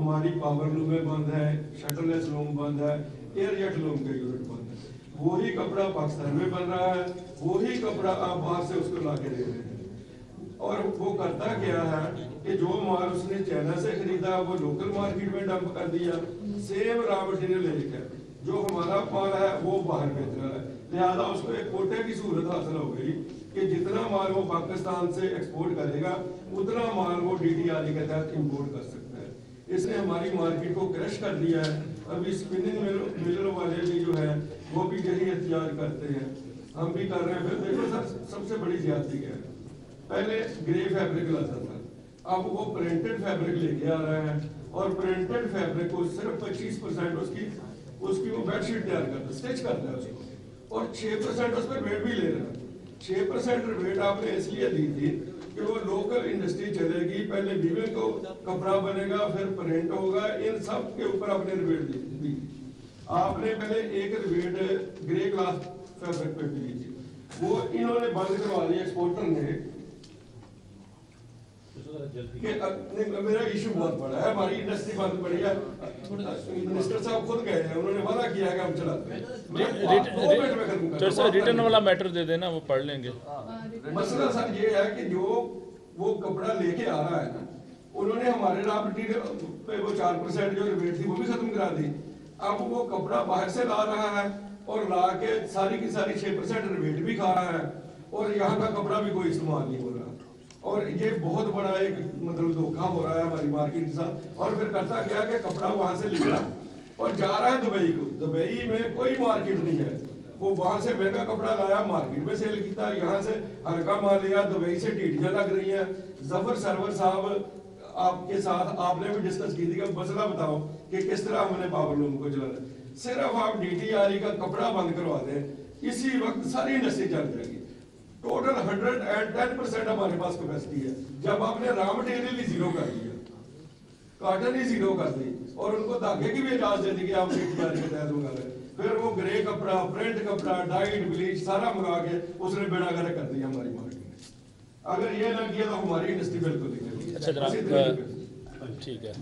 हमारी पावर लूमें बंद है, शटरलेस लूम बंद है, एयरजेट लूम का यूनिट बंद है। वही कपड़ा पाकिस्तान में बन रहा है, वही कपड़ा आप बाहर से उसको ला के दे रहे हैं। और वो करता क्या है कि जो माल उसने चाइना से खरीदा वो लोकल मार्केट में डंप कर दिया, सेम रॉ मटेरियल लेकर जो हमारा माल है वो बाहर बेच रहा है। लिहाजा उसको एक कोटे की सूरत हासिल हो गई कि जितना माल वो पाकिस्तान से एक्सपोर्ट करेगा उतना माल वो DDRE के तहत इंपोर्ट कर सकता है। इसने हमारी मार्केट को क्रश कर दिया है। अभी स्पिनिंग मिलर वाले भी जो है वो भी यही एहतियात करते हैं, हम भी कर रहे हैं। फिर देखो सर, सबसे बड़ी ज्यादती क्या है, पहले ग्रे फैब्रिक लाता था, अब वो प्रिंटेड फैब्रिक लेके आ रहा है और प्रिंटेड फैब्रिक को सिर्फ 25% उसकी वो बेडशीट तैयार करता है, स्टिच करता है उसको, और 6% उस पर वेट भी ले रहा है। 6% वेट आपने इसलिए दी थी कि वो लोकल इंडस्ट्री चलेगी, पहले वीविंग को कपड़ा बनेगा, फिर प्रिंट होगा, इन सब के ऊपर आपने रिबेट दी। आपने पहले एक रिबेट ग्रे क्लास फैब्रिक पे दी थी, वो इन्होंने बंद करवा दी एक्सपोर्टर ने कि मेरा इशू बहुत बड़ा है, हमारी इंडस्ट्री बंद पड़ी है। मिनिस्टर साहब खुद गए हैं, उन्होंने वादा किया कि हम चलाते हैं। तो सर रिटर्न वाला मैटर दे देना, वो पढ़ लेंगे। मसला सर ये है कि जो वो कपड़ा लेके आ रहा है ना, उन्होंने हमारे रॉ मटीरियल पे वो 4% जो रिबेट थी वो भी खत्म करा दी। अब वो कपड़ा बाहर से ला रहा है और ला के सारी की सारी 6% रिबेट भी खा रहा है और यहाँ का कपड़ा भी कोई इस्तेमाल नहीं हो रहा। और ये बहुत बड़ा एक मतलब धोखा हो रहा है हमारी मार्केट के साथ। और फिर करता क्या कि कपड़ा वहां से निकला और जा रहा है दुबई को, दुबई में कोई मार्केट नहीं है, वो वहां से महंगा कपड़ा लाया, मार्केट में सेल किया, यहाँ से हल्का माल लिया, दुबई से टीटियां लग रही हैं। जफर सरवर साहब आपके साथ आपने भी डिस्कस की थी कि मसला बताओ कि किस तरह हमने पावर लूम को चलाना। सिर्फ आप DDRE का कपड़ा बंद करवा दें, इसी वक्त सारी इंडस्ट्री चल जाएगी। टोटल 110% हमारे पास कैपेसिटी है। जब आपने रॉ मटेरियल ही जीरो कर दिया, कॉटन ही जीरो कर दी और उनको धागे की भी इजाजत दे दी कि आप DDRE के तहत मंगा लें, फिर वो ग्रे कपड़ा, प्रिंट कपड़ा, डाइड, ब्लीच सारा मंगा के उसने बेड़ा गर्क कर दिया हमारी मार्केट में। अगर ये ना किया तो हमारी इंडस्ट्री बिल्कुल नहीं चलेगी। अच्छा जनाब, ठीक है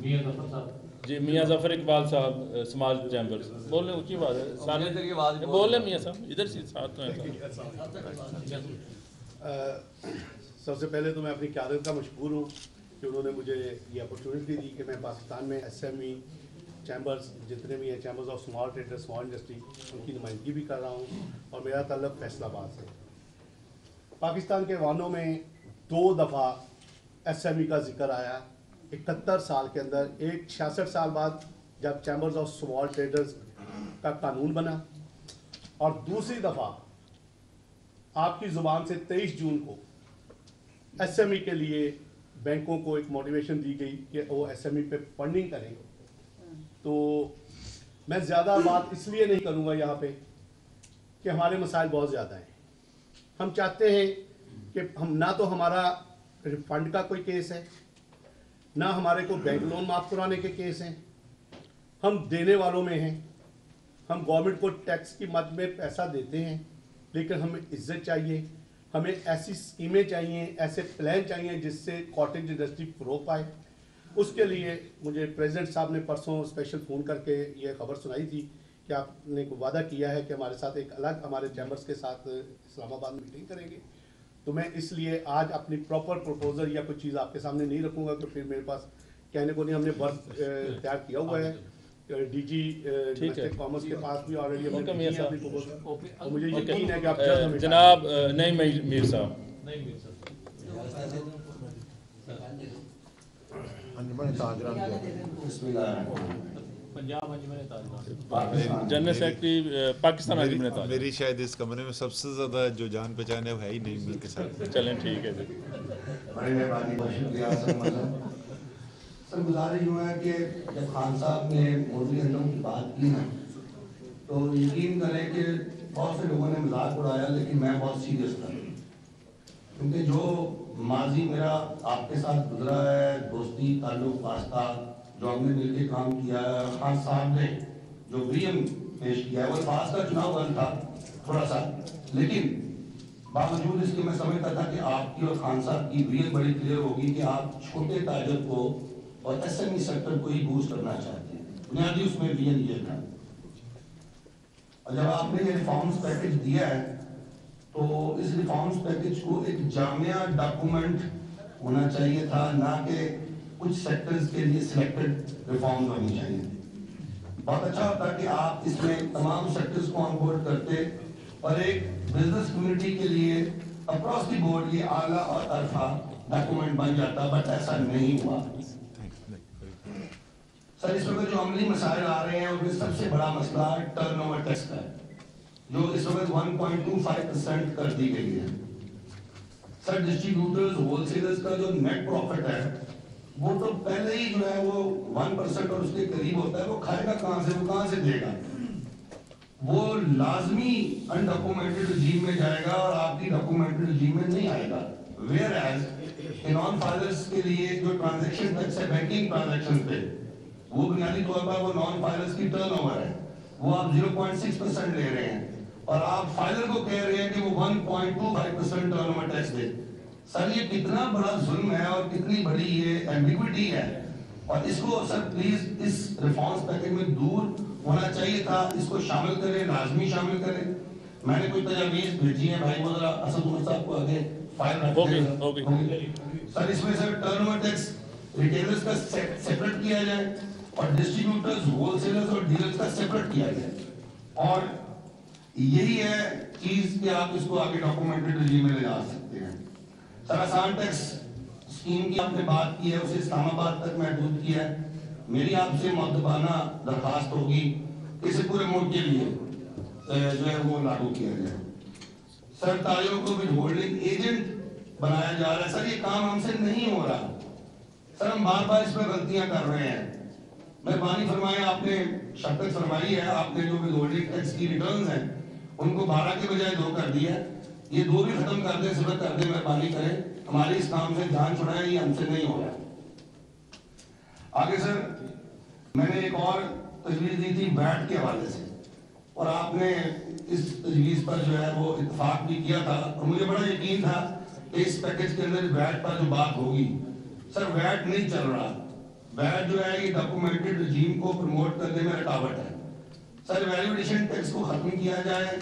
जी। मियाँ जफर इकबाल साहब, समाज चैम्बर, बोल रहे ऊँची बात है, सारे बोल रहे मियाँ साहब, इधर से साथ में। सबसे पहले तो मैं अपनी क़यादत का मशकूर हूँ कि उन्होंने मुझे ये अपॉर्चुनिटी दी कि मैं पाकिस्तान में SME चैम्बर्स जितने भी हैं, chambers of small traders, small industry, उनकी नुमाइंदगी भी कर रहा हूँ और मेरा ताल्लुक फैसलाबाद से। पाकिस्तान के वानों में 2 दफ़ा SME का जिक्र आया 71 साल के अंदर। एक 66 साल बाद जब चैम्बर्स ऑफ स्मॉल ट्रेडर्स का कानून बना, और दूसरी दफ़ा आपकी ज़ुबान से 23 जून को SME के लिए बैंकों को एक मोटिवेशन दी गई कि वो SME पे फंडिंग करें। तो मैं ज़्यादा बात इसलिए नहीं करूँगा यहाँ पे कि हमारे मसाइल बहुत ज़्यादा हैं। हम चाहते हैं कि हम ना तो हमारा रिफंड का कोई केस है, ना हमारे को बैंक लोन माफ़ कराने के केस हैं, हम देने वालों में हैं। हम गवर्नमेंट को टैक्स की मद में पैसा देते हैं, लेकिन हमें इज्जत चाहिए, हमें ऐसी स्कीमें चाहिए, ऐसे प्लान चाहिए जिससे कॉटेज इंडस्ट्री फ़रोग़ पाए। उसके लिए मुझे प्रेसिडेंट साहब ने परसों स्पेशल फ़ोन करके ये खबर सुनाई थी कि आपने को वादा किया है कि हमारे साथ एक अलग हमारे चैम्बर्स के साथ इस्लामाबाद में मीटिंग करेंगे। तो मैं इसलिए आज अपनी प्रॉपर प्रपोजल या कोई चीज़ आपके सामने नहीं रखूँगा कि फिर मेरे पास कहने को नहीं। हमने वर्क तैयार किया हुआ है, DG डोमेस्टिक कॉमर्स के पास भी ऑलरेडी हमने अपनी प्रपोजल, और मुझे यकीन है कि आप जनाब नहीं मीर साहब, जनरल सेक्रेटरी पाकिस्तान अंजुमन ताजरान। मेरी शायद इस कमरे में सबसे ज्यादा जो जान पहचान है वो है ही नहीं मीर के साथ। चलें ठीक है जी। सर गुजारिश यूँ है कि जब खान साहब ने मोदी अंडम की बात की ना, तो यकीन करें कि बहुत से लोगों ने मजाक उड़ाया, लेकिन मैं बहुत सीरियस था, क्योंकि जो माजी मेरा आपके साथ गुजरा है, दोस्ती ताल्लुक वास्ता जो हमने मिलकर काम किया है, खान साहब ने जो विजन पेश किया है, वो पास का चुनाव बन था थोड़ा सा, लेकिन बावजूद इसके मैं समझता था कि आपकी और खान साहब की विजन बड़ी क्लियर होगी कि आप छोटे ताजर को और एसएमई सेक्टर को ही बूस्ट करना चाहते हैं। बुनियादी उसमें विजन ये था। और जब आपने ये रिफॉर्म्स पैकेज दिया है तो इस रिफॉर्म्स पैकेज को एक जामिया डॉक्यूमेंट होना चाहिए था, ना कि कुछ सेक्टर्स के लिए सिलेक्टेड रिफॉर्म्स होनी चाहिए। बहुत अच्छा होता कि आप इसमें तमाम सेक्टर्स को ऑनबोर्ड करते और एक बिजनेस कम्युनिटी के लिए अक्रॉस द बोर्ड ये आला और अरफा डॉक्यूमेंट बन जाता, बट ऐसा नहीं हुआ। सर, इस वक्त जो अमली मसाइल आ रहे हैं उसमें सबसे बड़ा मसला टर्नओवर टैक्स का है, जो इस वक्त 1.25% कर दी गई है। सर, डिस्ट्रीब्यूटर्स होलसेलर्स का जो नेट प्रॉफिट है वो तो पहले ही जो है वो 1% और उसके करीब होता है। वो खाएगा कहां से, वो कहां से देगा? वो लाजमी अनडॉक्यूमेंटेड रिजीम में जाएगा और आपकी डॉक्यूमेंटेड रिजीम में नहीं आएगा। वेयर एज नॉन फाइलर्स के लिए जो ट्रांजैक्शन टैक्स है बैंकिंग ट्रांजैक्शन पे, वो बुनियादी तौर पर वो नॉन फाइलर्स की टर्नओवर है, वो आप 0.6% ले रहे हैं और आप फाइलर को कह रहे हैं कि वो 1.25% टर्नओवर टैक्स दे। सर, ये कितना बड़ा जुल्म है और कितनी बड़ी ये एम्बिग्विटी है, और इसको सर प्लीज इस रिफॉर्म्स पैकेज में दूर होना चाहिए था। इसको शामिल करें, लाजमी शामिल करें। मैंने कोई तजावीज भेजी है भाई वगैरह असद उमर साहब को आगे फाइल रखें। सर, इसमें सर टर्नओवर टैक्स रिटेलर्स का सेपरेट किया जाए और डिस्ट्रीब्यूटर्स, होलसेलर्स और डीलर्स का सेपरेट किया जाए, और यही है चीज कि आप इसको आगे डॉक्यूमेंटेड रिजीम में ले जा सकते हैं। सर, आसान टैक्स स्कीम की आपने बात की है, उसे इस्लामाबाद तक महदूद किया है। मेरी आपसे मुअद्दबाना दरखास्त होगी कि इसे पूरे मुल्क के लिए जो है वो लागू किया जाए। सर, ताजिरों को विद होल्डिंग एजेंट बनाया जा रहा है। सर, ये काम हमसे नहीं हो रहा। सर, हम बार बार इसमें गलतियां कर रहे हैं। मेहरबानी फरमाएं, आपने शर्त फरमाई है, आपने जो विद होल्डिंग टैक्स की रिटर्न्स हैं उनको 12 के बजाय 2 कर दिया है। ये 2 भी खत्म कर दें, सिफर कर दें, मेहरबानी करें, हमारी इस काम से जान छुड़ाएं, ये हमसे नहीं हो रहा। आगे सर, मैंने एक और तजवीज दी थी वैट के हवाले से, और आपने इस तजवीज पर जो है वो इत्तेफाक भी किया था, और मुझे बड़ा यकीन था कि इस पैकेज के अंदर वैट पर जो बात होगी। सर, वैट नहीं चल रहा। वैट जो है ये डॉक्यूमेंटेड रिजीम को प्रमोट करने में रुकावट है। सर, वैल्यू एडिशन टैक्स को खत्म किया जाए,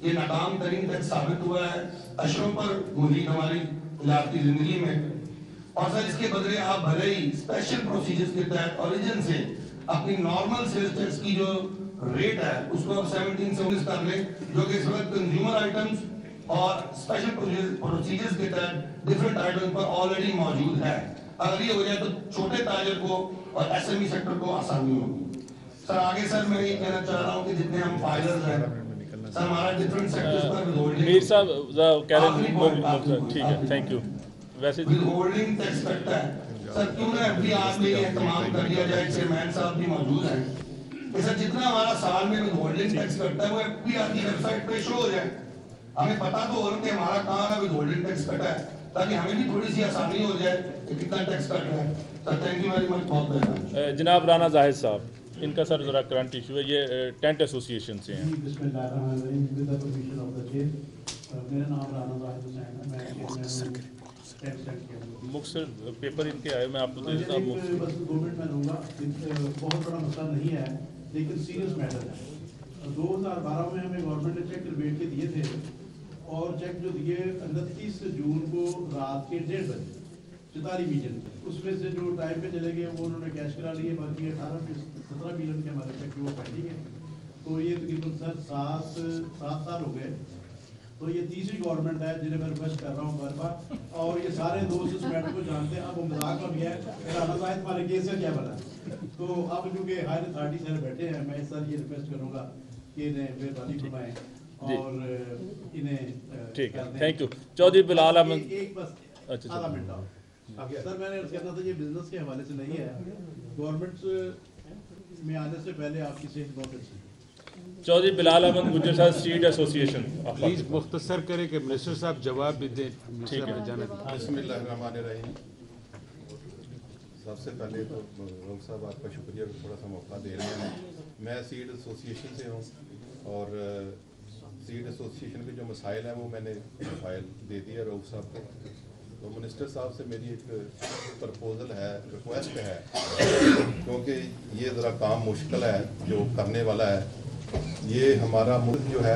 ये नाकाम तरीन टैक्स साबित हुआ है, अशरों पर मुहित हमारी इलाकी जिंदगी में। और सर, इसके बदले आप भले ही स्पेशल प्रोसीजर्स के तहत ओरिजिन से अपनी नॉर्मल सेल्स टैक्स की जो रेट है उसको आप 17 से 19 कर लें, जो कि इस वक्त कंज्यूमर आइटम्स और स्पेशल प्रोसीजर्स के तहत डिफरेंट आइटम्स पर ऑलरेडी मौजूद है। अगर ये हो जाए तो छोटे ताजर को और एसएमई सेक्टर को आसानी होगी। सर, आगे सर मैं ये कहना चाह रहा हूँ कि जितने हम फाइलर्स हैं सर, हमारा डिफरेंट सेक्टर्स पर मीर साहब कह रहे हैं, ठीक है, थैंक यू। वैसे होल्डिंग टैक्स कटता है सर, क्यों ना एफडीआर में ये तमाम कर दिया जाए। चेयरमैन साहब भी मौजूद हैं कि सर जितना हमारा साल में होल्डिंग टैक्स कटता है वो एफडीआर की वेबसाइट पे शो हो जाए, हमें पता तो हो कि हमारा कहाँ का होल्डिंग टैक्स कटा है, ताकि हमें भी थोड़ी सी आसानी हो जाए कि कितना टैक्स कट रहा है। Sir, thank you very much, बहुत बहुत। जनाब राना जाहिद साहब, इनका सर जरा करंट इशू है, ये टेंट एसोसिएशन से हैं। मेरा नाम राना जाहिद हुसैन है, मैं मुख्तर पेपर इनके आए, मैं आपको दे देता हूँ। बस 2 मिनट में दूंगा। बहुत बड़ा मसला नहीं है, लेकिन सीरियस मैटर है। 2012 में हमें गवर्नमेंट ने चेक रिबेट के दिए थे, और चेक जो दिए 29 जून को रात के 1:30 बजे 44 मिलियन, उसमें से जो टाइम पे चले गए वो उन्होंने कैश करा लिए, बाकी 17 मिलियन के हमारे चेक वो पेंडिंग है। तो ये तकरीबन सर 7 साल हो गए। तो ये तीसरी गवर्नमेंट है जिन्हें मैं रिक्वेस्ट कर रहा हूँ बार बार, और ये सारे दोस्त इस मैटर को जानते हैं। अब वो मजाक बन गया है, राना जाहिद हमारे केस का क्या बना। तो अब क्योंकि हायर अथॉरिटी सर बैठे हैं, मैं सर ये रिक्वेस्ट करूँगा कि इन्हें मेहरबानी फरमाएं और इन्हें ठीक है, थैंक यू। चौधरी बिलाल अहमद, एक बस आधा मिनट और सर, मैंने कहना था ये बिजनेस के हवाले से नहीं है, गवर्नमेंट में आने से पहले आपकी सेहत बहुत अच्छी है। चौधरी बिलाल अहमद गुज्जर साहब, स्ट्रीट एसोसिएशन। प्लीज मुख्तसर करें कि मिनिस्टर साहब जवाब भी दें। ठीक है, बिस्मिल्लाहिर्रहमानिर्रहीम। सबसे पहले तो रऊफ साहब आपका शुक्रिया कि थोड़ा सा मौका दे रहे हैं। मैं सीड एसोसिएशन से हूँ, और सीड एसोसिएशन के जो मसाइल हैं वो मैंने फाइल दे दी है रऊफ साहब को। तो मिनिस्टर साहब से मेरी एक प्रपोजल है, रिक्वेस्ट है, क्योंकि ये ज़रा काम मुश्किल है जो करने वाला है। ये हमारा मुल्क जो है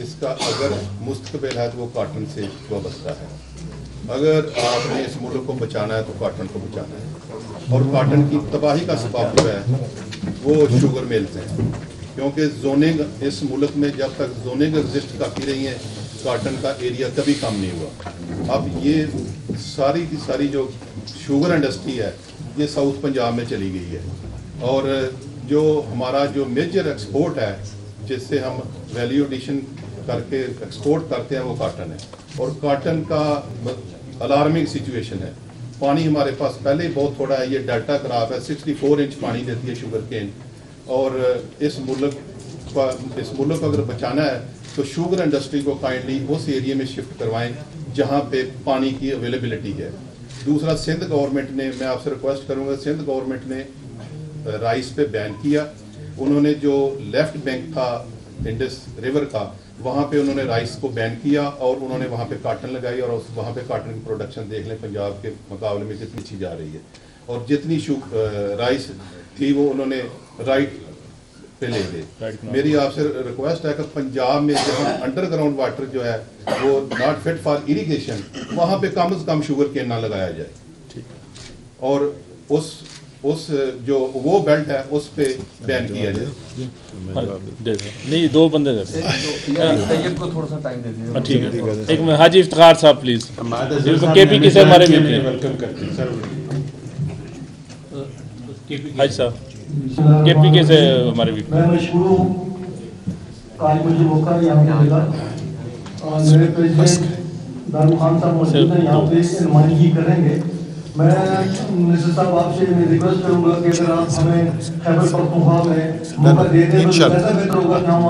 इसका अगर मुस्तकबिल है तो वो काटन से वाबस्ता है। अगर आपने इस मुल्क को बचाना है तो काटन को बचाना है, और काटन की तबाही का सबब जो है वो शुगर मिल्स हैं, क्योंकि जोनिंग इस मुल्क में जब तक जोनिंग एग्जिस्ट करती रही है काटन का एरिया कभी कम नहीं हुआ। अब ये सारी की सारी जो शुगर इंडस्ट्री है ये साउथ पंजाब में चली गई है, और जो हमारा जो मेजर एक्सपोर्ट है जिससे हम वैल्यू एडिशन करके एक्सपोर्ट करते हैं वो काटन है। और काटन का अलार्मिंग सिचुएशन है। पानी हमारे पास पहले ही बहुत थोड़ा है, ये डेल्टा क्रॉप है, 64 इंच पानी देती है शुगर केन। और इस मुल्क को अगर बचाना है तो शुगर इंडस्ट्री को काइंडली उस एरिया में शिफ्ट करवाएं जहाँ पे पानी की अवेलेबिलिटी है। दूसरा, सिंध गवर्नमेंट ने, मैं आपसे रिक्वेस्ट करूँगा, सिंध गवर्नमेंट ने राइस पे बैन किया। उन्होंने जो लेफ्ट बैंक था इंडस रिवर का, वहाँ पे उन्होंने राइस को बैन किया और उन्होंने वहाँ पे काटन लगाई, और वहाँ पे काटन की प्रोडक्शन देख लें पंजाब के मुकाबले में कितनी अच्छी जा रही है। और जितनी राइस थी वो उन्होंने राइट पे ले गए। मेरी आपसे रिक्वेस्ट है कि पंजाब में जहाँ अंडरग्राउंड वाटर जो है वो नॉट फिट फॉर इरिगेशन, वहाँ पे कम से कम शुगर केन ना लगाया जाए, और उस जो वो बेल्ट है उस पे बैन किया जाए। नहीं, दो बंदे को थोड़ा सा टाइम दे दीजिए। ठीक है, एक मिनट, हाजी इफ्तिखार साहब प्लीज। केपी से हमारे वेलकम करते हैं सर। हाजी साहब केपी से हमारे भी। मैं मशहूर हूँ, आज मुझे मौका यहाँ पे मिला और मेरे प्रेसिडेंट दारू खान साहब मौजूद हैं यहाँ पे, नुमाइंदगी करेंगे। मैं मिनिस्टर साहब आपसे रिक्वेस्ट करूँगा कि अगर आप हमें खैबर पख्तूनख्वा में मौका दे दें तो ज़्यादा बेहतर होगा कि हम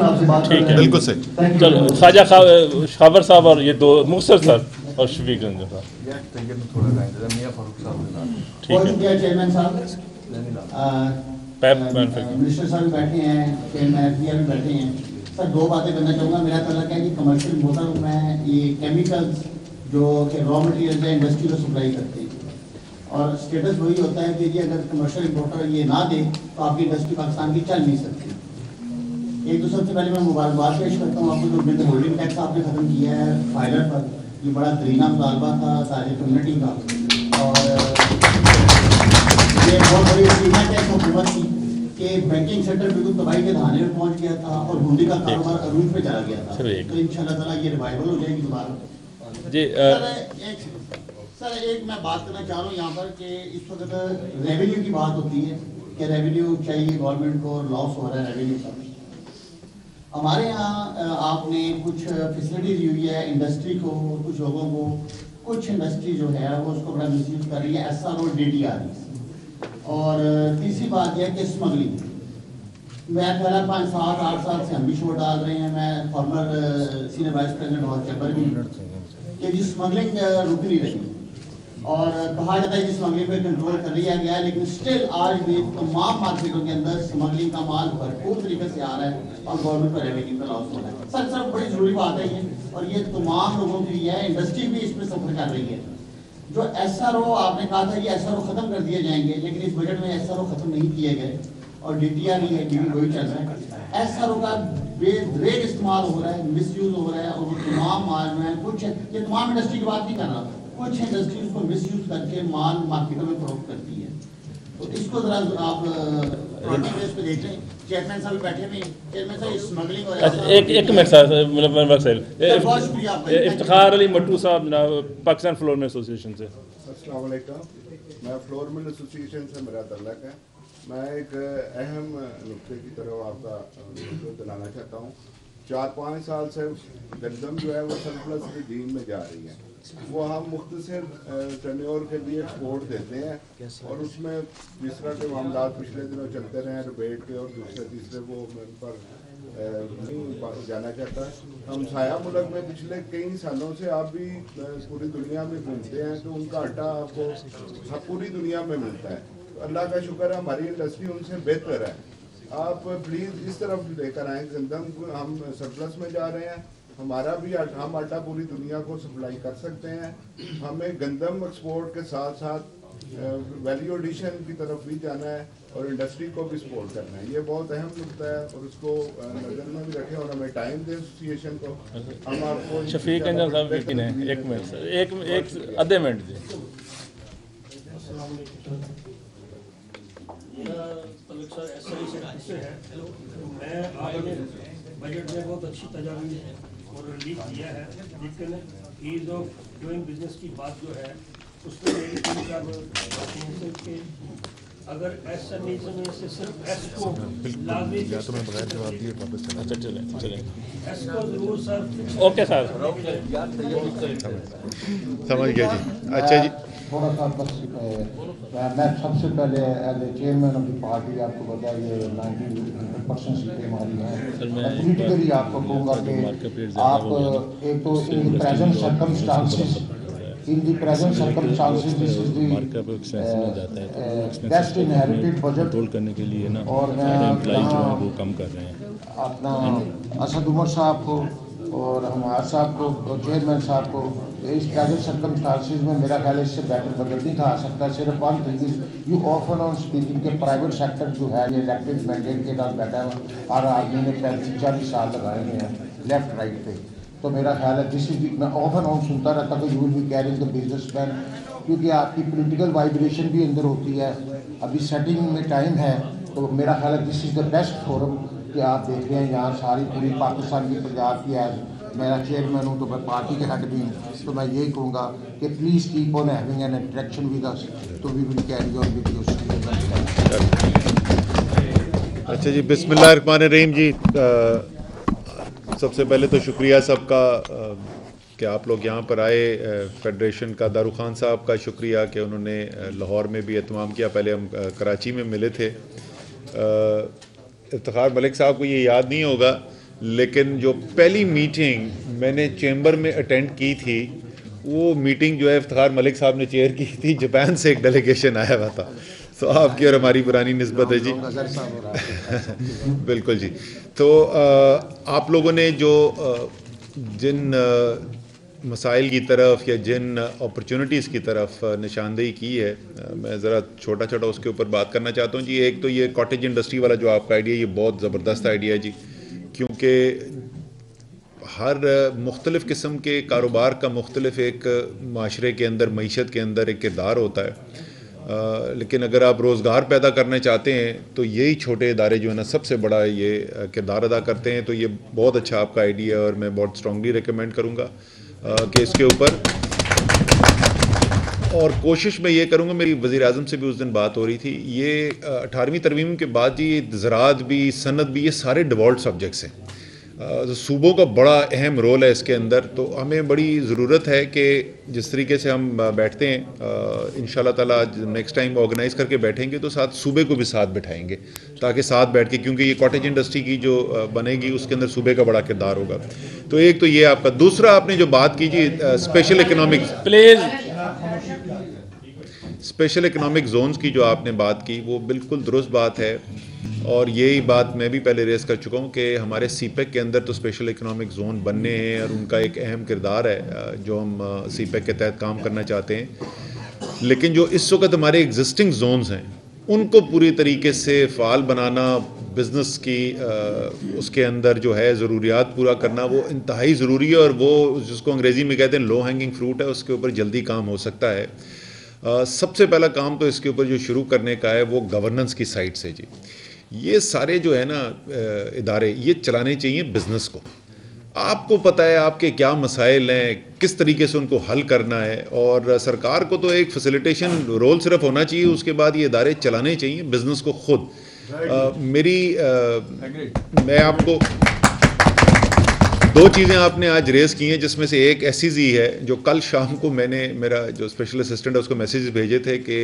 आपसे बात करें। बिल्कुल सही। चलो, ख्वाजा खबर साहब और ये दो मुख्तर सर और शफीक रंजन साहब। ठीक है चेयरमैन साहब, मिनिस्टर साहब भी बैठे हैं, चेयरमैन भी बैठे हैं। सर, दो बातें करना चाहूँगा। मेरा तलक है कि कमर्शियल मोटर में ये केमिकल्स जो कि रॉ मटेरियल है इंडस्ट्री को सप्लाई करते हैं, और स्टेटस वही होता है कि ये अगर कमर्शियल इंपोर्टर ये ना दे तो आपकी इंडस्ट्री पाकिस्तान की चल नहीं सकती। एक तो सबसे पहले मैं मुबारकबाद पेश करता हूँ आपको, जो बिल्ड होल्डिंग टैक्स आपने ख़त्म किया है फाइलर पर, ये बड़ा दरीना मुतालबा था सारी कम्युनिटी का, और ये बहुत बड़ी अचीवमेंट है हुकूमत की कि बैंकिंग सेक्टर बिल्कुल तबाही के दहाने में पहुँच गया था और हुंडी का कारोबार अरूज पे चला गया था। तो इंशाल्लाह ताला ये रिवाइवल हो जाएगी दोबारा जी। सर एक मैं बात करना चाह रहा हूँ यहाँ पर कि इस वक्त रेवेन्यू की बात होती है कि रेवेन्यू चाहिए गवर्नमेंट को, लॉस हो रहा है रेवेन्यू का। हमारे यहाँ आपने कुछ फैसिलिटीज दी हुई है इंडस्ट्री को, कुछ लोगों को, कुछ इंडस्ट्री जो है वो उसको बड़ा मिसयूज कर रही है, SRO DTR। और तीसरी बात यह कि स्मगलिंग, मैं पहला 5, 7, 8 साल से हम भी शोर डाल रहे हैं, मैं फॉर्मर सीनियर वाइस प्रेसिडेंट और चैम्बर भी, कि जी स्मगलिंग रुक नहीं रही, और कहा जाता है कि स्मगलिंग पे कंट्रोल कर लिया गया है, लेकिन स्टिल आज भी तमाम मार्केटों के अंदर स्मगलिंग का माल भरपूर तरीके से आ रहा है और गवर्नमेंट पर रेवेन्यू का लॉस हो रहा है। सर बड़ी ज़रूरी बात है ये, और ये तमाम लोगों के लिए है, इंडस्ट्री भी इसमें सफर कर रही है। जो SRO आपने कहा था ये SRO खत्म कर दिए जाएंगे, लेकिन इस बजट में SRO खत्म नहीं किए गए और DTR ही है, DB वही चल रहा है। SRO का बेदरेग इस्तेमाल हो रहा है, मिसयूज हो रहा है, और वो तमाम माल में कुछ, ये तमाम इंडस्ट्री की बात नहीं कर रहा, कुछ इंडस्ट्री उसको मिसयूज करके माल मार्केटों में फरोख्त करती है। तो इसको जरा आप पे देख लें। चेयरमैन साहब बैठे हुए, चेयरमैन साहब स्मगलिंग और एक मिनट सर, इफ्तिखार अली मट्टू साहब पाकिस्तान फ्लोर मिल एसोसिएशन से। अस्सलाम वालेकुम, मैं फ्लोर मिल एसोसिएशन से मेरा तल्लक है। मैं एक अहम नुक्ते की तरफ आपका दिलाना चाहता हूँ। 4-5 साल से गंदम जो है वो सरप्लस रिजीम में जा रही है, वो हम मुख्तसर टर्नओवर के लिए एक्सपोर्ट देते हैं, और उसमें जिस तरह के मामला पिछले दिनों चलते रहे रिबेट के और दूसरे तीसरे, वो उन पर नहीं जाना चाहता। हम साया मुल्क में पिछले कई सालों से आप भी पूरी दुनिया में घूमते हैं तो उनका आटा आपको पूरी दुनिया में मिलता है। अल्लाह का शुक्र है हमारी इंडस्ट्री उनसे बेहतर है। आप प्लीज़ इस तरफ लेकर आएँ, गंदम हम सरप्लस में जा रहे हैं, हमारा भी हम आटा पूरी दुनिया को सप्लाई कर सकते हैं। हमें गंदम एक्सपोर्ट के साथ साथ वैल्यू एडिशन की तरफ भी जाना है और इंडस्ट्री को भी सपोर्ट करना है। ये बहुत अहम नुकता है और उसको नजर में भी रखें और हमें टाइम दें एसोसिएशन को। हम आपको शफीक अंजन साहब लेकिन है, एक मिनट सर, एक आधे मिनट जी। मैं आपने बजट में बहुत अच्छी तजावीज़ और रिलीफ दिया है, लेकिन ईज़ ऑफ डूइंग बिजनेस की बात जो है उसमें मेरी 3-4 बातें हैं कि अगर एसएमईज़ में से सिर्फ एस को लाजमी अच्छा चलें एस को जरूर सर ओके सर समझ गया जी। अच्छा जी, थोड़ा सा बस मैं सबसे पहले as a chairman of the party आपको बता ये 90% सीटें हमारी हैं। मैं पॉलिटिकली आपको कहूँगा कि आप एक तो in present circumstances this is the best inherited budget करने के लिए ना और मैं वो कम कर रहे हैं अपना असद उमर साहब को और हमारे साहब को चेयरमैन साहब को इस प्रेजेंट सर्कमस्टांसेस में मेरा ख्याल इससे बेटर बजट नहीं था आ सकता। सिर्फ one thing is you often on speaking के प्राइवेट सेक्टर जो है ये इलेक्टेड मैंडेट के साथ बैठा है, हर आदमी ने 35-40 साल लगाए हुए हैं लेफ्ट राइट पे। तो मेरा ख्याल है दिस इज मैं ऑफन ऑन सुनता रहता कि you will be carrying the businessman, क्योंकि आपकी पोलिटिकल वाइब्रेशन भी अंदर होती है। अभी सेटिंग में टाइम है तो मेरा ख्याल है this is the best forum कि आप देख रहे हैं यहाँ सारी पूरी पाकिस्तान की पंजाब की एज मेरा चेयरमैन हूँ तो मैं पार्टी के हेड भी हूँ, तो मैं यही कहूँगा कि please keep on having an interaction with us तो we will carry on with your. अच्छा जी, बिस्मिल्लाहिर्रहमानिर्रहीम जी। सबसे पहले तो शुक्रिया सबका कि आप लोग यहाँ पर आए। फेडरेशन का दारू खान साहब का शुक्रिया कि उन्होंने लाहौर में भी एहतमाम किया। पहले हम कराची में मिले थे। इफ्तिखार मलिक साहब को ये याद नहीं होगा, लेकिन जो पहली मीटिंग मैंने चैम्बर में अटेंड की थी वो मीटिंग जो है इफ्तिखार मलिक साहब ने चेयर की थी। जापान से एक डेलीगेशन आया हुआ था, तो आपकी और हमारी पुरानी निस्बत है जी। बिल्कुल जी। तो आप लोगों ने जो जिन मसाइल की तरफ या जिन अपॉर्चुनिटीज़ की तरफ निशानदेही की है, मैं ज़रा छोटा छोटा उसके ऊपर बात करना चाहता हूँ जी। एक तो ये कॉटेज इंडस्ट्री वाला जो आपका आइडिया, ये बहुत ज़बरदस्त आइडिया है जी, क्योंकि हर मुख्तलिफ़ किस्म के कारोबार का मुख्तलिफ एक माशरे के अंदर, मईशत के अंदर एक किरदार होता है। लेकिन अगर आप रोज़गार पैदा करना चाहते हैं तो यही छोटे इदारे जो है ना सबसे बड़ा ये किरदार अदा करते हैं। तो ये बहुत अच्छा आपका आइडिया है और मैं बहुत स्ट्रांगली रिकमेंड करूँगा कि इसके ऊपर, और कोशिश मैं ये करूँगा, मेरी वज़ीर-ए-आज़म से भी उस दिन बात हो रही थी, ये 18वीं तरमीम के बाद जी ज़राअत भी, सनत भी, ये सारे डिफ़ॉल्ट सब्जेक्ट्स हैं। सूबों का बड़ा अहम रोल है इसके अंदर। तो हमें बड़ी ज़रूरत है कि जिस तरीके से हम बैठते हैं, इंशाल्लाह ताला नेक्स्ट टाइम ऑर्गेनाइज़ करके बैठेंगे तो साथ सूबे को भी साथ बैठाएंगे, ताकि साथ बैठ के, क्योंकि ये कॉटेज इंडस्ट्री की जो बनेगी उसके अंदर सूबे का बड़ा किरदार होगा। तो एक तो ये आपका। दूसरा, आपने जो बात की जी स्पेशल इकनॉमिक जोन्स की जो आपने बात की, वो बिल्कुल दुरुस्त बात है। और यही बात मैं भी पहले रेस कर चुका हूँ कि हमारे सीपेक के अंदर तो स्पेशल इकनॉमिक जोन बनने हैं और उनका एक अहम किरदार है जो हम सीपेक के तहत काम करना चाहते हैं। लेकिन जो इस वक्त हमारे एग्जिस्टिंग जोन्स हैं उनको पूरी तरीके से फ़ाल बनाना, बिज़नेस की उसके अंदर जो है ज़रूरियात पूरा करना, वो इंतहाई ज़रूरी है। और वो जिसको अंग्रेज़ी में कहते हैं लो हैंगिंग फ्रूट है, उसके ऊपर जल्दी काम हो सकता है। सबसे पहला काम तो इसके ऊपर जो शुरू करने का है वो गवर्नेंस की साइड से जी। ये सारे जो है ना इदारे, ये चलाने चाहिए बिज़नेस को। आपको पता है आपके क्या मसाइल हैं, किस तरीके से उनको हल करना है, और सरकार को तो एक फैसिलिटेशन रोल सिर्फ होना चाहिए, उसके बाद ये इदारे चलाने चाहिए बिज़नेस को खुद। मैं आपको दो चीज़ें आपने आज रेज़ की हैं, जिसमें से एक SEZ है जो कल शाम को मैंने, मेरा जो स्पेशल असिस्टेंट है उसको मैसेज भेजे थे कि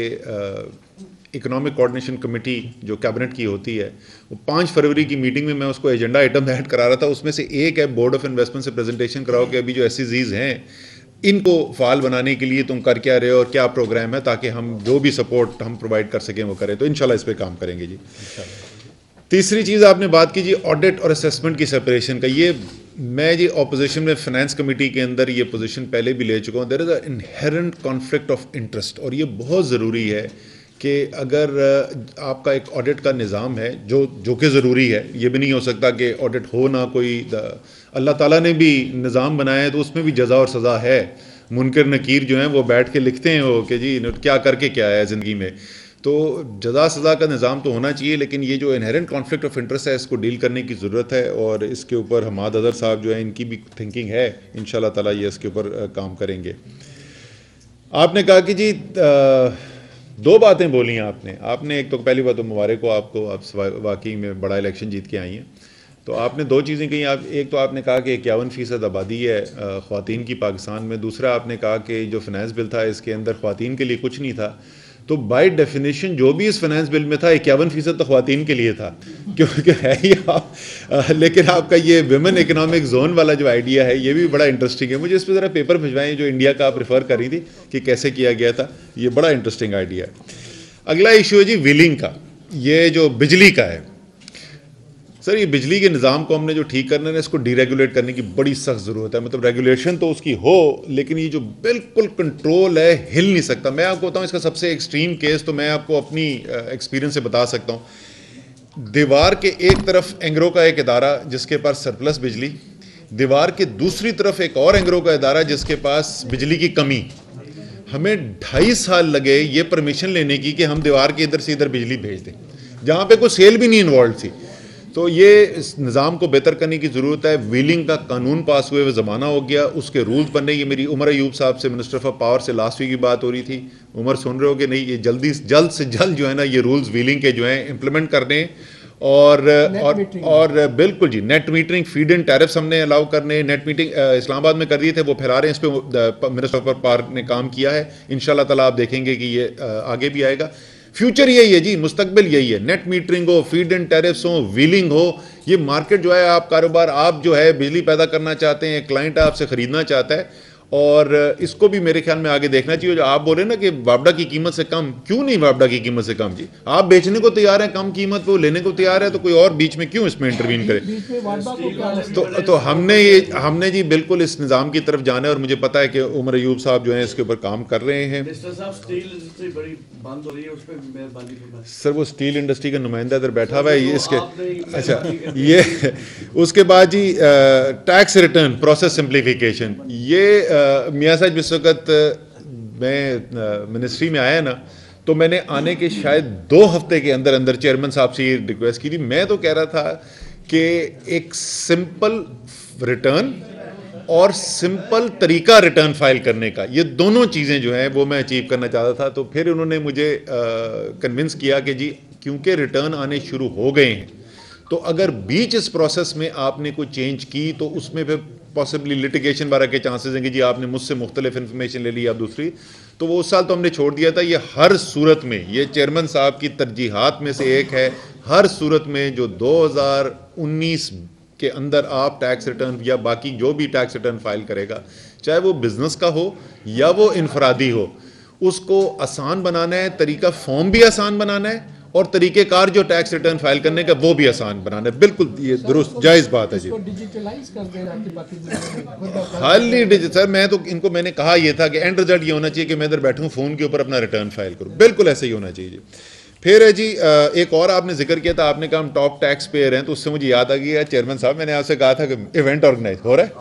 इकोनॉमिक कोऑर्डिनेशन कमेटी जो कैबिनेट की होती है, वो 5 फरवरी की मीटिंग में मैं उसको एजेंडा आइटम ऐड करा रहा था। उसमें से एक है बोर्ड ऑफ इन्वेस्टमेंट से प्रेजेंटेशन कराओ कि अभी जो SEZs हैं इनको फ़ाल बनाने के लिए तुम कर क्या रहे हो और क्या प्रोग्राम है, ताकि हम जो भी सपोर्ट हम प्रोवाइड कर सकें वो करें। तो इंशाल्लाह इस पर काम करेंगे जी। तीसरी चीज़ आपने बात की जी ऑडिट और असेसमेंट की सेपरेशन का। ये मैं जी ऑपोजिशन में फाइनेंस कमेटी के अंदर ये पोजीशन पहले भी ले चुका हूँ। There is a inherent conflict of interest, और ये बहुत ज़रूरी है कि अगर आपका एक ऑडिट का निज़ाम है जो कि ज़रूरी है, ये भी नहीं हो सकता कि ऑडिट हो ना कोई। अल्लाह ताला ने भी निज़ाम बनाया है तो उसमें भी जज़ा और सज़ा है। मुनकर नकीर जो हैं वो बैठ के लिखते हैं वो कि जी क्या करके क्या है ज़िंदगी में, तो जज़ा सज़ा का निज़ाम तो होना चाहिए, लेकिन ये जो इनहेरेंट कॉन्फ्लिक्ट ऑफ इंटरेस्ट है इसको डील करने की ज़रूरत है। और इसके ऊपर हमाद अज़हर साहब जो है इनकी भी थिंकिंग है, इंशाल्लाह ताला ये इसके ऊपर काम करेंगे। आपने कहा कि जी दो बातें बोली हैं आपने एक तो पहली बात तो मुबारक हो आपको, आप वाकई में बड़ा इलेक्शन जीत के आई हैं। तो आपने दो चीज़ें कही, एक तो आपने कहा कि 51% आबादी है ख़वातीन की पाकिस्तान में, दूसरा आपने कहा कि जो फाइनेंस बिल था इसके अंदर ख़वातीन के लिए कुछ नहीं था। तो बाय डेफिनेशन जो भी इस फाइनेंस बिल में था 51% तो ख़वातीन के लिए था, क्योंकि है ही आप। लेकिन आपका ये विमेन इकनॉमिक जोन वाला जो आइडिया है ये भी बड़ा इंटरेस्टिंग है। मुझे इस पर ज़रा पेपर भिजवाएं जो इंडिया का आप रेफ़र कर रही थी कि कैसे किया गया था, ये बड़ा इंटरेस्टिंग आइडिया है। अगला इशू है जी व्हीलिंग का, ये जो बिजली का है। सर ये बिजली के निज़ाम को हमने जो ठीक करना है इसको डीरेगुलेट करने की बड़ी सख्त ज़रूरत है। मतलब रेगुलेशन तो उसकी हो, लेकिन ये जो बिल्कुल कंट्रोल है हिल नहीं सकता। मैं आपको बताऊँ इसका सबसे एक्सट्रीम केस तो मैं आपको अपनी एक्सपीरियंस से बता सकता हूँ। दीवार के एक तरफ एंग्रो का एक इदारा जिसके पास सरप्लस बिजली, दीवार के दूसरी तरफ एक और एंग्रो का इदारा जिसके पास बिजली की कमी। हमें 2.5 साल लगे ये परमिशन लेने की कि हम दीवार के इधर से इधर बिजली भेज दें, जहाँ पे कोई सेल भी नहीं इन्वॉल्व थी। तो ये इस निज़ाम को बेहतर करने की ज़रूरत है। व्हीलिंग का कानून पास हुए हुए ज़माना हो गया, उसके रूल्स बनने। ये मेरी उमर अयूब साहब से, मिनिस्टर ऑफ पावर से लास्ट वीक की बात हो रही थी। उमर सुन रहे हो कि नहीं, ये जल्द से जल्द जो है ना ये रूल्स व्हीलिंग के जो हैं इम्प्लीमेंट करने। और बिल्कुल जी net metering, feed in tariffs हमने अलाउ करने। नेट मीटिंग इस्लामाबाद में कर दिए थे, वो फैला रहे हैं। इस पर मिनिस्टर ऑफ पावर ने काम किया है। इंशाल्लाह ताला आप देखेंगे कि ये आगे भी आएगा। फ्यूचर यही है जी, मुस्तकबिल यही है। नेट मीटरिंग हो, फीड इन टैरिफ्स हो, व्हीलिंग हो। ये मार्केट जो है, आप कारोबार, आप जो है बिजली पैदा करना चाहते हैं, क्लाइंट आपसे ख़रीदना चाहता है, और इसको भी मेरे ख्याल में आगे देखना चाहिए। जो आप बोले ना कि वापडा की कीमत से कम, क्यों नहीं वापडा की कीमत से कम जी? आप बेचने को तैयार हैं कम कीमत पे, वो लेने को तैयार है, तो कोई और बीच में क्यों इसमें इंटरवीन करे? तो हमने जी बिल्कुल इस निज़ाम की तरफ जाना है, और मुझे पता है कि उमर अयूब साहब जो हैं इसके ऊपर काम कर रहे हैं। सर वो स्टील इंडस्ट्री का नुमाइंदा इधर बैठा हुआ है इसके। अच्छा, ये उसके बाद जी टैक्स रिटर्न प्रोसेस सिंप्लीफिकेशन। ये मियाँ साहब जिस वक्त मैं मिनिस्ट्री में आया ना, तो मैंने आने के शायद 2 हफ्ते के अंदर अंदर चेयरमैन साहब से ये रिक्वेस्ट की थी। मैं तो कह रहा था कि एक सिंपल रिटर्न और सिंपल तरीका रिटर्न फाइल करने का, ये दोनों चीज़ें जो हैं वो मैं अचीव करना चाहता था। तो फिर उन्होंने मुझे कन्विंस किया कि जी क्योंकि रिटर्न आने शुरू हो गए हैं, तो अगर बीच इस प्रोसेस में आपने कोई चेंज की तो उसमें फिर पॉसिबली लिटिगेशन वगैरह के चांसेस हैं कि जी आपने मुझसे मुख्तलिफ इन्फॉर्मेशन ले ली या दूसरी। तो वो उस साल तो हमने छोड़ दिया था। ये हर सूरत में, ये चेयरमैन साहब की तरजीहात में से एक है, हर सूरत में जो 2019 के अंदर आप टैक्स रिटर्न या बाकी जो भी टैक्स रिटर्न फाइल करेगा, चाहे वो बिजनेस का हो या वो इनफरादी हो, उसको आसान बनाना है। तरीका फॉर्म भी आसान बनाना है, और तरीक़ेकार जो टैक्स रिटर्न फाइल करने का वो भी आसान बनाना है। बिल्कुल ये दुरुस्त जायज़ बात है जी। डिजिटलाइज कर देना कि बाकी हाली डिजिटल। सर मैं तो इनको मैंने कहा ये था कि एंड रिजल्ट ये होना चाहिए कि मैं इधर बैठूं फ़ोन के ऊपर अपना रिटर्न फाइल करूं। बिल्कुल ऐसे ही होना चाहिए जी। फिर है जी एक और आपने जिक्र किया था, आपने कहा हम टॉप टैक्स पेयर हैं, तो उससे मुझे याद आ गया चेयरमैन साहब, मैंने आपसे कहा था कि इवेंट ऑर्गेनाइज हो रहा है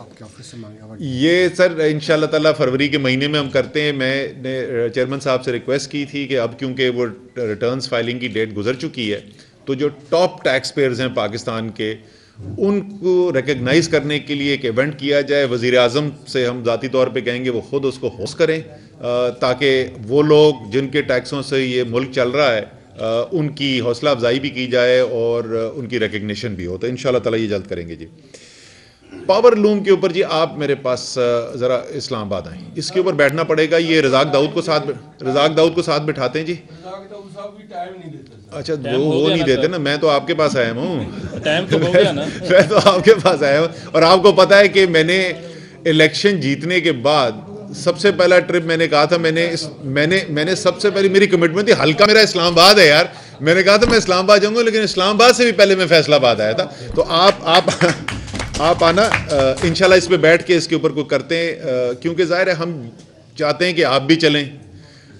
ये सर इंशाल्लाह ताला फरवरी के महीने में हम करते हैं। मैंने चेयरमैन साहब से रिक्वेस्ट की थी कि अब क्योंकि वो रिटर्न्स फाइलिंग की डेट गुजर चुकी है, तो जो टॉप टैक्स पेयर्स हैं पाकिस्तान के, उनको रिकग्नाइज़ करने के लिए एक इवेंट किया जाए। वज़ीर आज़म से हम ज़ाती तौर पे कहेंगे वो ख़ुद उसको होस्ट करें, ताकि वो लोग जिनके टैक्सों से ये मुल्क चल रहा है उनकी हौसला अफजाई भी की जाए और उनकी रिकग्निशन भी हो। तो इंशाल्लाह ताला ये जल्द करेंगे जी। पावर लूम के ऊपर जी आप मेरे पास ज़रा इस्लामाबाद आए, इसके ऊपर बैठना पड़ेगा। ये रज़ाक दाऊद को साथ बिठाते हैं जी। अच्छा वो नहीं देते ना, मैं तो आपके पास आया हूँ। टाइम तो हो गया ना। मैं तो आपके पास आया हूँ, और आपको पता है कि मैंने इलेक्शन जीतने के बाद सबसे पहला ट्रिप मैंने कहा था, मैंने सबसे पहले मेरी कमिटमेंट थी, हल्का मेरा इस्लामाबाद है यार, मैंने कहा था मैं इस्लामाबाद जाऊंगा, लेकिन इस्लामाबाद से भी पहले मैं फैसलाबाद आया था। तो आप आना इंशाल्लाह, इस पे बैठ के इसके ऊपर कोई करते हैं, क्योंकि जाहिर है हम चाहते हैं कि आप भी चलें,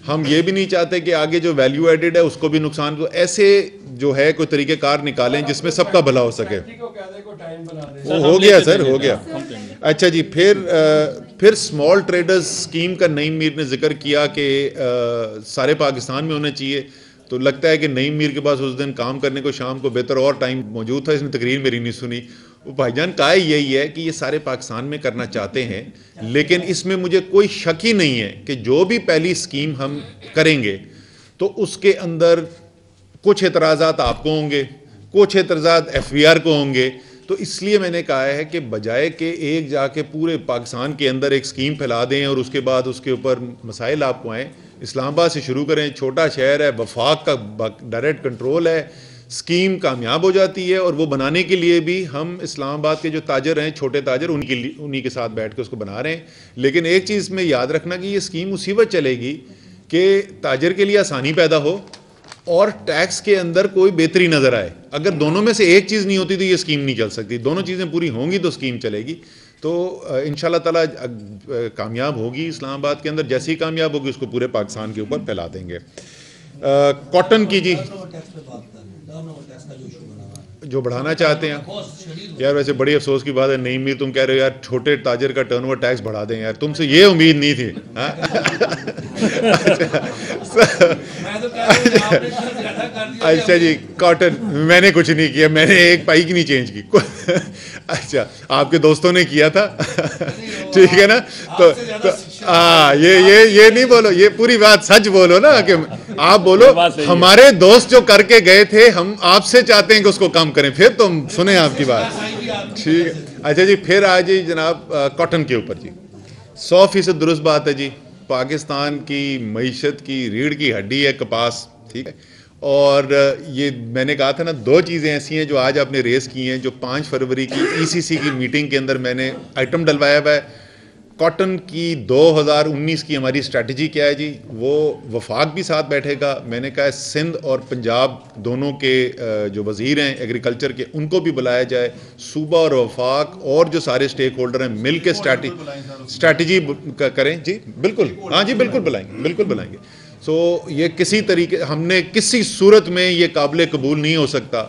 हम ये भी नहीं चाहते कि आगे जो वैल्यू एडेड है उसको भी नुकसान को। ऐसे जो है कोई तरीक़ेकार निकालें जिसमें सबका भला हो सके। वो हो गया सर, हो गया। अच्छा जी, फिर स्मॉल ट्रेडर्स स्कीम का नईम मीर ने जिक्र किया कि सारे पाकिस्तान में होना चाहिए। तो लगता है कि नईम मीर के पास उस दिन काम करने को शाम को बेहतर और टाइम मौजूद था, इसने तकरीर मेरी नहीं सुनी। वो भाईजान कहा यही है कि ये सारे पाकिस्तान में करना चाहते हैं, लेकिन इसमें मुझे कोई शक ही नहीं है कि जो भी पहली स्कीम हम करेंगे तो उसके अंदर कुछ एतराज़ात आपको होंगे, कुछ एतराज़ात FBR को होंगे। तो इसलिए मैंने कहा है कि बजाय के एक जाके पूरे पाकिस्तान के अंदर एक स्कीम फैला दें और उसके बाद उसके ऊपर मसाइल आपको आएँ, इस्लामाबाद से शुरू करें। छोटा शहर है, वफाक का डायरेक्ट कंट्रोल है, स्कीम कामयाब हो जाती है। और वो बनाने के लिए भी हम इस्लामाबाद के जो ताजर हैं, छोटे ताजर, उन्हीं के साथ बैठ के उसको बना रहे हैं। लेकिन एक चीज़ में याद रखना कि ये स्कीम उसी वक्त चलेगी कि ताजर के लिए आसानी पैदा हो और टैक्स के अंदर कोई बेहतरी नज़र आए। अगर दोनों में से एक चीज़ नहीं होती तो ये स्कीम नहीं चल सकती। दोनों चीज़ें पूरी होंगी तो स्कीम चलेगी। तो इंशाल्लाह ताला कामयाब होगी इस्लामाबाद के अंदर। जैसे ही कामयाब होगी उसको पूरे पाकिस्तान के ऊपर फैला देंगे। कॉटन की जी जो बढ़ाना चाहते हैं यार, वैसे बड़ी अफसोस की बात है नईम मीर, तुम कह रहे हो यार छोटे ताजर का टर्नओवर टैक्स बढ़ा दें। यार तुमसे ये उम्मीद नहीं थी। अच्छा जी, कॉटन मैंने कुछ नहीं किया, मैंने एक पाई की नहीं चेंज की। अच्छा, आपके दोस्तों ने किया था। ठीक है ना। तो ये नहीं बोलो, ये पूरी बात सच बोलो ना, कि आप बोलो हमारे दोस्त जो करके गए थे, हम आपसे चाहते हैं कि उसको कम करें, फिर तुम सुने आपकी बात। ठीक है। अच्छा जी, फिर आज जी जनाब कॉटन के ऊपर जी 100% दुरुस्त बात है जी। पाकिस्तान की मईशत की रीढ़ की हड्डी है कपास। ठीक है। और ये मैंने कहा था ना, दो चीज़ें ऐसी हैं जो आज आपने रेस की हैं, जो 5 फरवरी की ECC की मीटिंग के अंदर मैंने आइटम डलवाया हुआ है। कॉटन की 2019 की हमारी स्ट्रैटेजी क्या है जी, वो वफाक भी साथ बैठेगा। मैंने कहा है सिंध और पंजाब दोनों के जो वज़ीर हैं एग्रीकल्चर के, उनको भी बुलाया जाए। सूबा और वफाक और जो सारे स्टेक होल्डर हैं मिल के स्ट्रैटेजी करें जी। बिल्कुल, हाँ जी, बिल्कुल बुलाएंगे, बिल्कुल बुलाएंगे। सो ये किसी तरीके, हमने किसी सूरत में ये काबिल कबूल नहीं हो सकता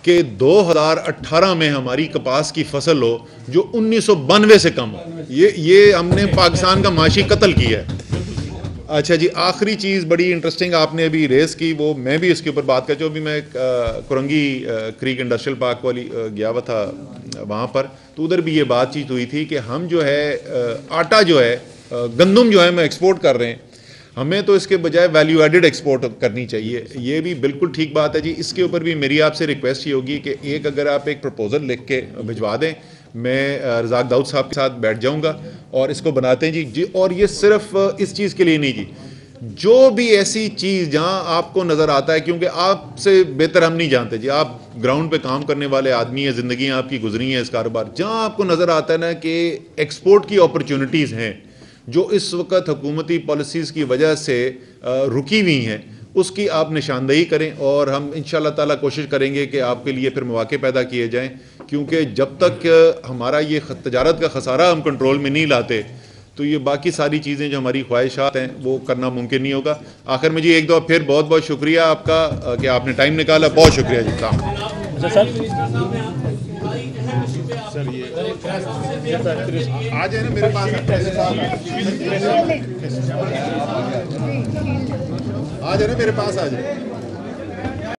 कि 2018 में हमारी कपास की फसल हो जो 1992 से कम हो। ये हमने पाकिस्तान का माशी कत्ल किया है। अच्छा जी, आखिरी चीज़ बड़ी इंटरेस्टिंग आपने अभी रेस की, वो मैं भी इसके ऊपर बात कर चुका। अभी मैं कुरंगी क्रीक इंडस्ट्रियल पार्क वाली गया हुआ था, वहाँ पर तो उधर भी ये बातचीत हुई थी कि हम जो है आटा जो है, गंदम जो है हम एक्सपोर्ट कर रहे हैं, हमें तो इसके बजाय वैल्यू एडेड एक्सपोर्ट करनी चाहिए। ये भी बिल्कुल ठीक बात है जी। इसके ऊपर भी मेरी आपसे रिक्वेस्ट ये होगी कि एक अगर आप एक प्रपोज़ल लिख के भिजवा दें, मैं रज़ाक दाऊद साहब के साथ बैठ जाऊंगा और इसको बनाते हैं जी। और ये सिर्फ इस चीज़ के लिए नहीं जी, जो भी ऐसी चीज़ जहां आपको नज़र आता है, क्योंकि आपसे बेहतर हम नहीं जानते जी, आप ग्राउंड पे काम करने वाले आदमी हैं, ज़िंदगी आपकी गुजरी है इस कारोबार, जहां आपको नज़र आता है ना कि एक्सपोर्ट की अपॉर्चुनिटीज़ हैं जो इस वक्त हुकूमती पॉलिसीज़ की वजह से रुकी हुई हैं, उसकी आप निशानदेही करें और हम इंशाअल्लाह ताला कोशिश करेंगे कि आपके लिए फिर मौके पैदा किए जाएं। क्योंकि जब तक हमारा ये तजारत का खसारा हम कंट्रोल में नहीं लाते तो ये बाकी सारी चीज़ें जो हमारी ख्वाहिशात हैं वो करना मुमकिन नहीं होगा। आखिर में जी एक दफ़ा फिर बहुत बहुत शुक्रिया आपका कि आपने टाइम निकाला, बहुत शुक्रिया जी। सर ये आ जाए ना मेरे पास, आ जाए ना मेरे पास, आ जाए।